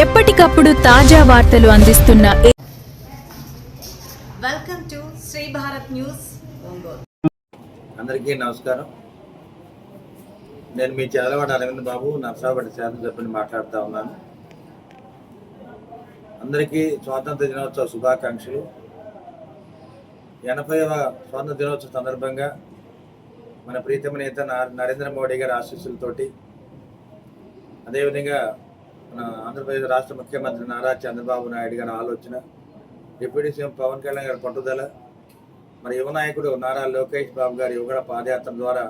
ఎప్పటికప్పుడు తాజా వార్తలు అందిస్తున్న welcome to Shri Bharat news Ongole. అందరికీ నమస్కారం. నేను మీ చదలవాడ అరవింద్ బాబు, నర్సాపేట శాసనసభ్యుని మాట్లాడుతూ ఉన్నాను. అందరికీ స్వాతంత్ర దినోత్సవ శుభాకాంక్షలు. 80వ స్వాతంత్ర దినోత్సవ సందర్భంగా మన ప్రీతమ నేత నరేంద్ర మోడీ గారి ఆశీస్సులతోటి, అదేవిధంగా మన ఆంధ్రప్రదేశ్ రాష్ట్ర ముఖ్యమంత్రి నారా చంద్రబాబు నాయుడు గారి ఆలోచన, డిప్యూటీ సీఎం పవన్ కళ్యాణ్ గారి పట్టుదల, మరి యువ నాయకుడు నారా లోకేష్ బాబు గారి యువగడ పాదయాత్ర ద్వారా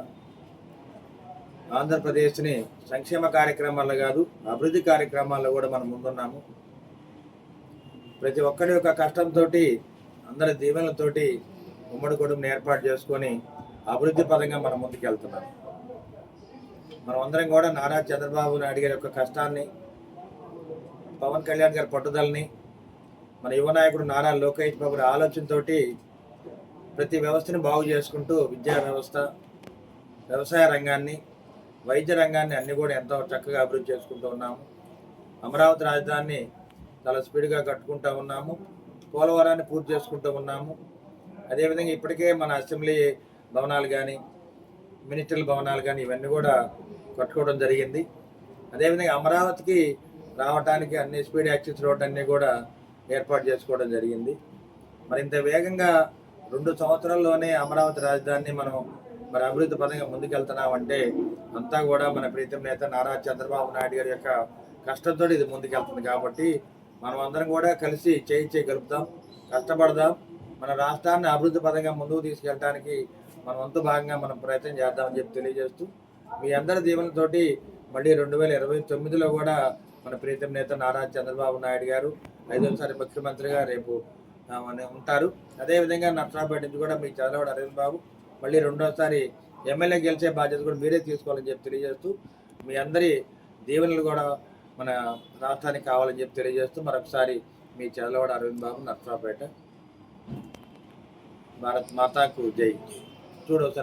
ఆంధ్రప్రదేశ్ని సంక్షేమ కార్యక్రమాల్లో కాదు, అభివృద్ధి కార్యక్రమాల్లో కూడా మనం ముందున్నాము. ప్రతి ఒక్కరి యొక్క కష్టంతో, అందరి దీవెనలతోటి ఉమ్మడి కుటుంబం ఏర్పాటు చేసుకొని అభివృద్ధి పరంగా మనం ముందుకు వెళ్తున్నాం. మనం అందరం కూడా నారా చంద్రబాబు నాయుడు గారి యొక్క కష్టాన్ని, పవన్ కళ్యాణ్ గారి పట్టుదలని, మన యువ నాయకుడు నారా లోకేష్ బాబు గారి ఆలోచనతో ప్రతి వ్యవస్థని బాగు చేసుకుంటూ విద్యా వ్యవస్థ, వ్యవసాయ రంగాన్ని, వైద్య రంగాన్ని అన్ని కూడా ఎంతో చక్కగా అభివృద్ధి చేసుకుంటూ ఉన్నాము. అమరావతి రాజధానిని చాలా స్పీడ్గా కట్టుకుంటూ ఉన్నాము. పోలవరాన్ని పూర్తి చేసుకుంటూ ఉన్నాము. అదేవిధంగా ఇప్పటికే మన అసెంబ్లీ భవనాలు కానీ, మినిస్టర్ల భవనాలు కానీ ఇవన్నీ కూడా కట్టుకోవడం జరిగింది. అదేవిధంగా అమరావతికి రావడానికి అన్ని స్పీడ్ యాక్సెస్ రోడ్ అన్నీ కూడా ఏర్పాటు చేసుకోవడం జరిగింది. మరి ఇంత వేగంగా 2 సంవత్సరాల్లోనే అమరావతి రాజధానిని మనం మరి అభివృద్ధి పరంగా ముందుకెళ్తున్నామంటే అంతా కూడా మన ప్రీతం నేత నారా చంద్రబాబు నాయుడు గారి యొక్క కష్టంతో ఇది ముందుకెళ్తుంది. కాబట్టి మనం అందరం కూడా కలిసి చేయి కలుపుతాం, కష్టపడదాం, మన రాష్ట్రాన్ని అభివృద్ధి పరంగా ముందుకు తీసుకెళ్ళడానికి మన వంతు భాగంగా మనం ప్రయత్నం చేద్దామని చెప్పి తెలియజేస్తూ, మీ అందరి దీవెనతోటి మళ్ళీ 2029లో కూడా మన ప్రీతం నేత నారా చంద్రబాబు నాయుడు గారు 5వసారి ముఖ్యమంత్రిగా రేపు ఉంటారు. అదేవిధంగా నర్సాపేట నుంచి కూడా మీ చదలవాడ అరవింద్ బాబు మళ్ళీ 2వసారి ఎమ్మెల్యే గెలిచే బాధ్యత కూడా మీరే తీసుకోవాలని చెప్పి తెలియజేస్తూ, మీ అందరి దీవెనలు కూడా మన రాష్ట్రానికి కావాలని చెప్పి తెలియజేస్తూ మరొకసారి మీ చదలవాడ అరవింద్ బాబు, నర్సాపేట. భారత్ మాతాకు జై. చూడవసారి